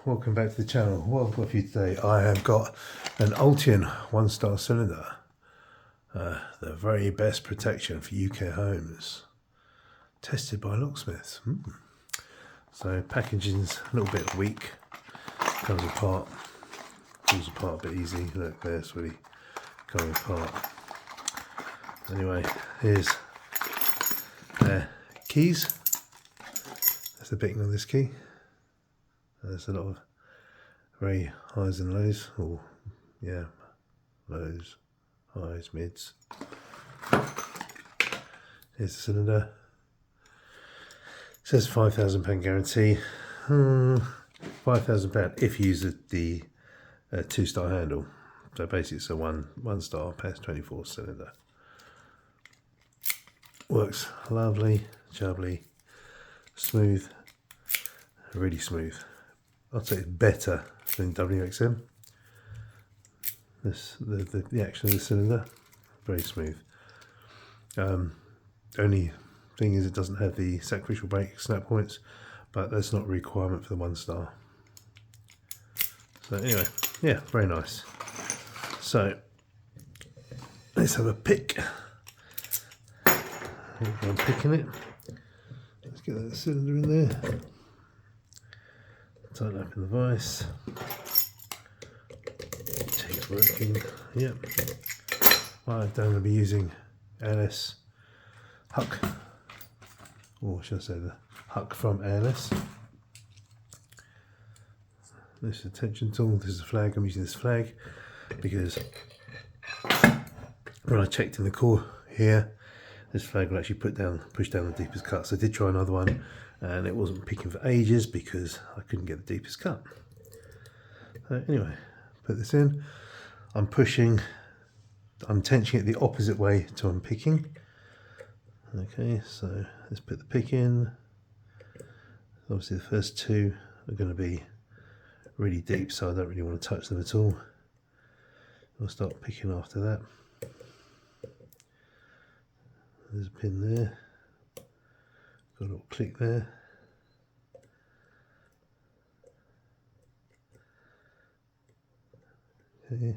welcome back to the channel. What I've got for you today, I have got an Ultion 1-star cylinder. The very best protection for UK homes. Tested by locksmiths. So packaging's a little bit weak. Comes apart. Falls apart a bit easy. Look, there's really coming apart. Anyway, here's keys. That's the bitting on this key. There's a lot of very highs and lows, or yeah, lows, highs, mids. Here's the cylinder. It says £5,000 guarantee. £5,000 if you use the 2-star handle. So basically it's a one star past 24 cylinder. Works lovely, jubbly, smooth, really smooth. I'd say it's better than WXM. The action of the cylinder, very smooth. Only thing is it doesn't have the sacrificial brake snap points, but that's not a requirement for the 1-star. So anyway, yeah, very nice. So let's have a pick. I'm picking it. Let's get that cylinder in there. Tighten up in the vise. Check it's working. Yep. I'm going to be using ALS Huck, or should I say the Huck from ALS. This is a tension tool. This is a flag. I'm using this flag because when I checked in the core here, this flag will actually push down the deepest cut. So I did try another one and it wasn't picking for ages because I couldn't get the deepest cut. So anyway, put this in. I'm tensioning it the opposite way to unpicking. Okay, so let's put the pick in. Obviously the first two are going to be really deep, so I don't really want to touch them at all. I'll start picking after that. There's a pin there, got a little click there. Okay,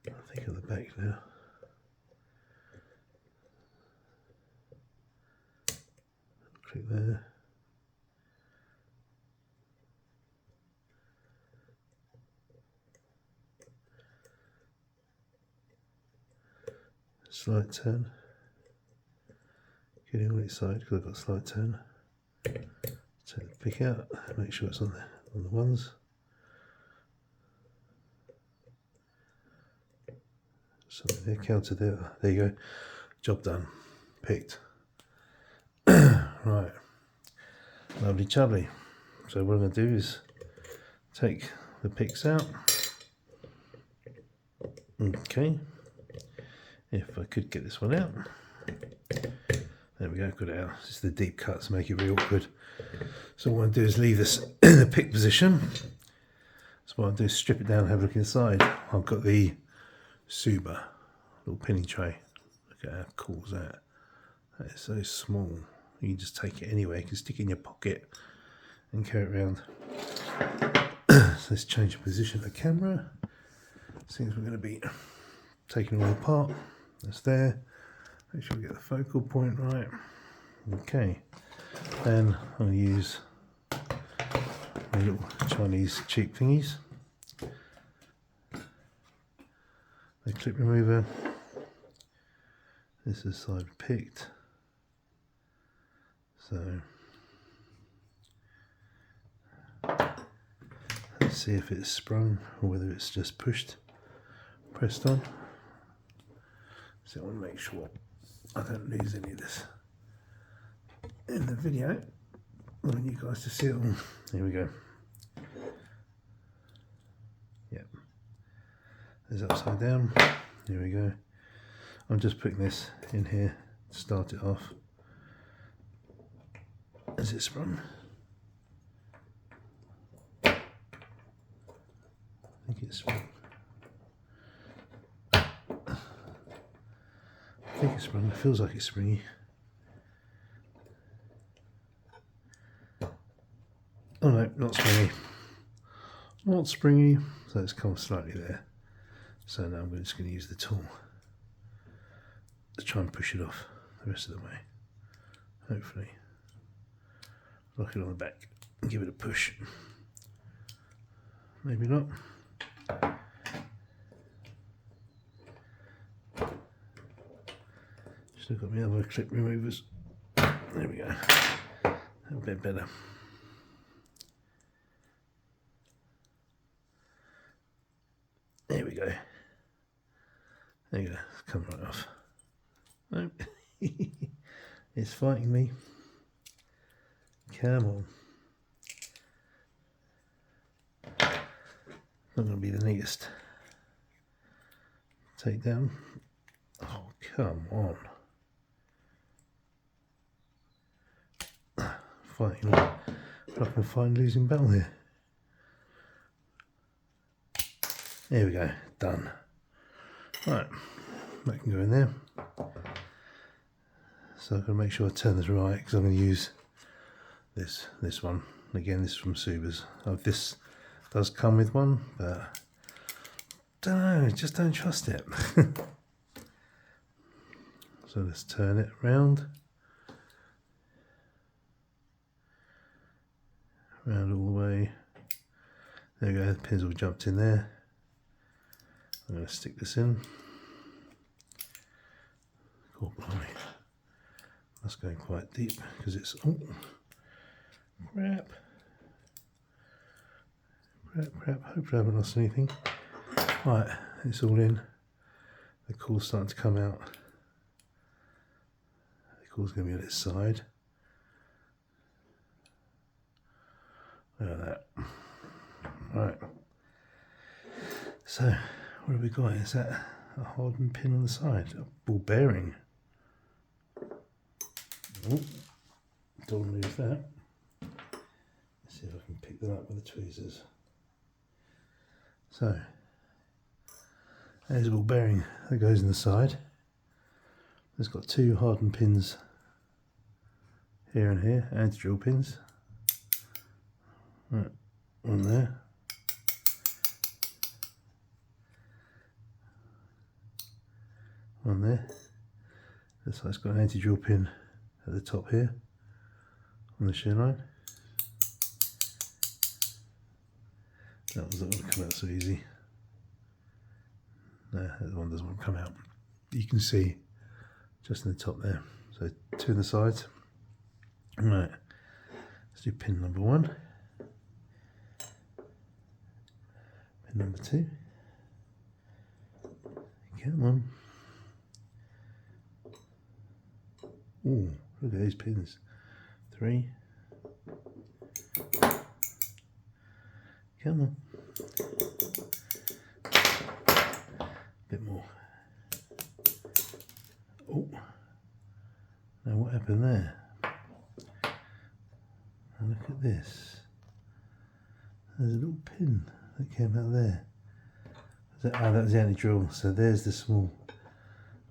I think of the back now. Click there. Slight turn. Getting on its side because I've got a slight turn. Take the pick out, make sure it's on the ones. So there, counted there. There you go. Job done. Picked. Right. Lovely jubbly. So what I'm going to do is take the picks out. Okay. If I could get this one out. There we go, got it out. It's the deep cuts make it really awkward. So what I'm going to do is leave this in the pick position. So what I'll do is strip it down and have a look inside. I've got the Souber little pinning tray. Look at how cool is that. That is so small. You can just take it anywhere. You can stick it in your pocket and carry it around. So let's change the position of the camera. Since we're going to be taking it all apart. That's there. Make sure we get the focal point right. Okay. Then I'll use my little Chinese cheap thingies. The clip remover. This is side picked. So let's see if it's sprung or whether it's just pressed on. So I want to make sure I don't lose any of this in the video. I want you guys to see it all. Here we go. Yep. There's upside down. Here we go. I'm just putting this in here to start it off. As it's sprung. I think it's sprung. I think it's sprung. It feels like it's springy. Oh no, not springy. Not springy, so it's come slightly there. So now I'm just going to use the tool to try and push it off the rest of the way. Hopefully. Lock it on the back and give it a push. Maybe not. Still got my other clip removers. There we go. A bit better. There we go. There you go. It's come right off. Nope. It's fighting me. Come on. Not going to be the neatest takedown. Oh, come on. Fighting like I can find losing battle here. There we go, done. Right, that can go in there. So I'm going to make sure I turn this right because I'm going to use this one. Again, this is from Souber's. Oh, this does come with one, but don't know, just don't trust it. So let's turn it around. Round all the way. There we go, the pins all jumped in there. I'm going to stick this in. Oh, blimey. That's going quite deep because it's, oh, crap. Hopefully I haven't lost anything. Right, it's all in. The core's starting to come out. The core's going to be on its side. Look at that. Right. So, what have we got? Is that a hardened pin on the side? A ball bearing. Oh, don't lose that. Let's see if I can pick that up with the tweezers. So, there's a ball bearing that goes in the side. It's got two hardened pins here and here, anti-drill pins. Right, one there. One there. Looks like it's got an anti-drill pin at the top here on the shear line. That one's not going to come out so easy. No, that one doesn't want to come out. You can see just in the top there. So two on the sides. Right, let's do pin number one. Pin number two. Come on. Ooh, look at those pins. Three. Come on. Bit more. Oh. Now what happened there? Now look at this. There's a little pin that came out there. That was the anti-drill. So there's the small.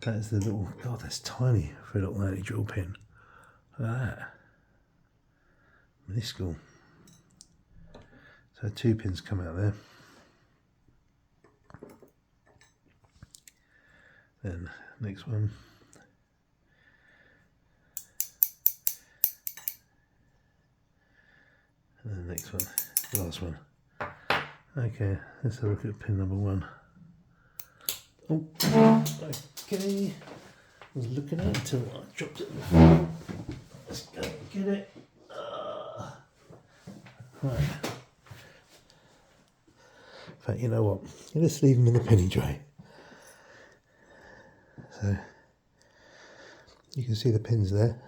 That's the little. God, that's tiny for a little anti-drill pin. Look at that. Minuscule. So two pins come out there. Then next one. And then the next one, the last one. Okay, let's have a look at pin number one. Oh, okay. I was looking at it until I dropped it. Let's go get it. Right. In fact, you know what? Let's leave them in the penny tray. So you can see the pins there.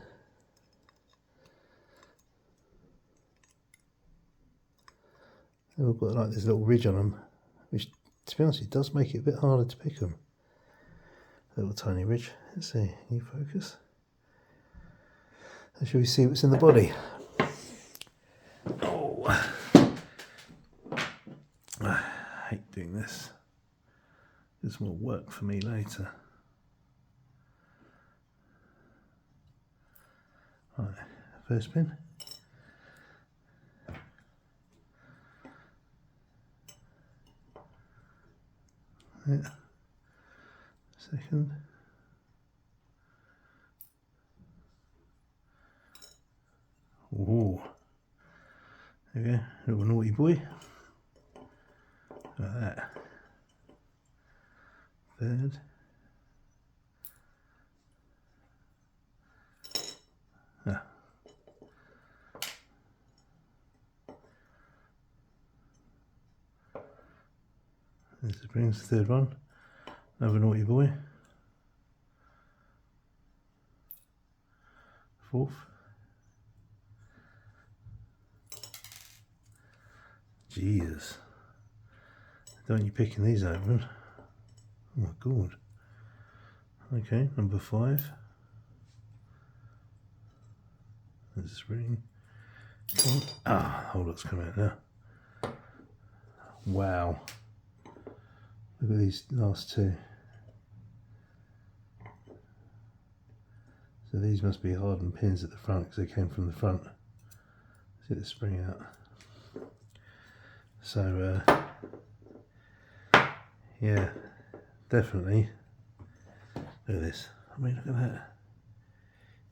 They've all got like this little ridge on them, which, to be honest, it does make it a bit harder to pick them. A little tiny ridge. Let's see, can you focus? So shall we see what's in the body? Oh, I hate doing this. This will work for me later. Right, first pin. Yeah. Second. Oh, there we go, little naughty boy. Like that. Third. Ah. There's the springs, the third one. Another naughty boy. Fourth. Jesus. Don't you picking these open? Oh my god. Okay, number 5. There's a spring. Ah, the whole lot's come out now. Wow. Look at these last 2. So these must be hardened pins at the front because they came from the front. See the spring out. So yeah, definitely. Look at this. I mean, look at that.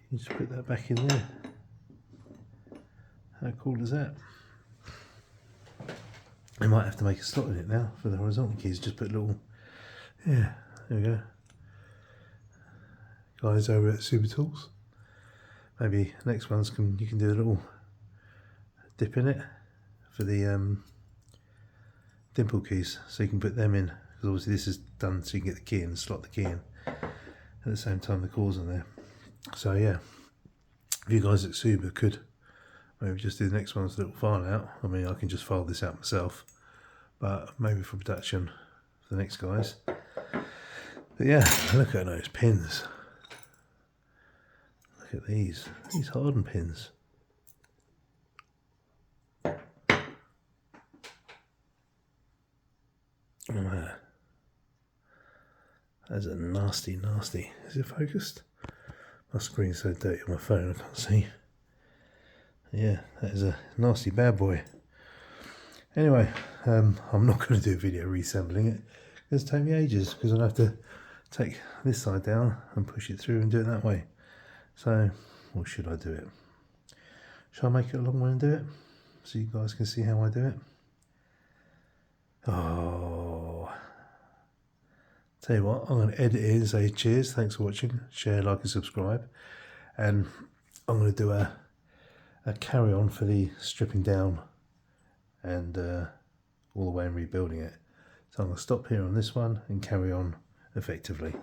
You can just put that back in there. How cool is that? I might have to make a slot in it now for the horizontal keys. Just put a little, yeah, there we go. Guys over at Souber Tools. Maybe next ones you can do a little dip in it for the dimple keys, so you can put them in, because obviously this is done so you can get the key in and slot the key in at the same time the cores in there. So yeah, if you guys at Souber could maybe just do the next one's little file out. I mean, I can just file this out myself, but maybe for production for the next guys. But yeah, look at those pins. Look at these hardened pins. Oh, that's a nasty. Is it focused? My screen's so dirty on my phone I can't see. Yeah, that is a nasty bad boy. Anyway, I'm not going to do a video reassembling it. It's take me ages because I'll have to take this side down and push it through and do it that way. So, or should I do it? Shall I make it a long one and do it so you guys can see how I do it? Oh, tell you what, I'm going to edit it and say cheers, thanks for watching, share, like and subscribe, and I'm going to do a carry on for the stripping down and all the way and rebuilding it. So I'm going to stop here on this one and carry on effectively.